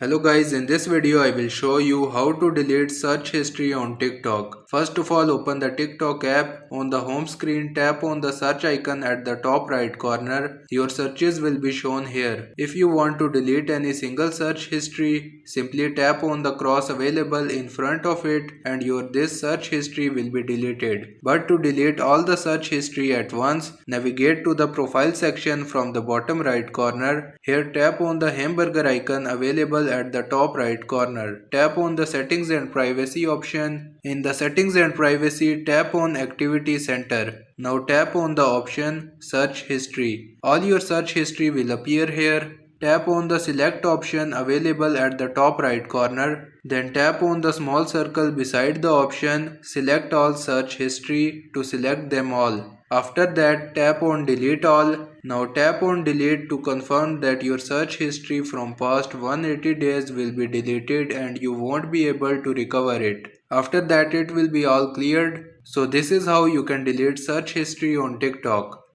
Hello guys, in this video I will show you how to delete search history on TikTok. First of all, open the TikTok app. On the home screen, tap on the search icon at the top right corner. Your searches will be shown here. If you want to delete any single search history, simply tap on the cross available in front of it and your this search history will be deleted. But to delete all the search history at once, navigate to the profile section from the bottom right corner. Here tap on the hamburger icon available at the top right corner. Tap on the settings and privacy option. In the settings and privacy, tap on activity center. Now tap on the option search history. All your search history will appear here. Tap on the select option available at the top right corner. Then tap on the small circle beside the option select all search history to select them all. After that, tap on delete all. Now tap on delete to confirm that your search history from past 180 days will be deleted and you won't be able to recover it. After that, it will be all cleared. So this is how you can delete search history on TikTok.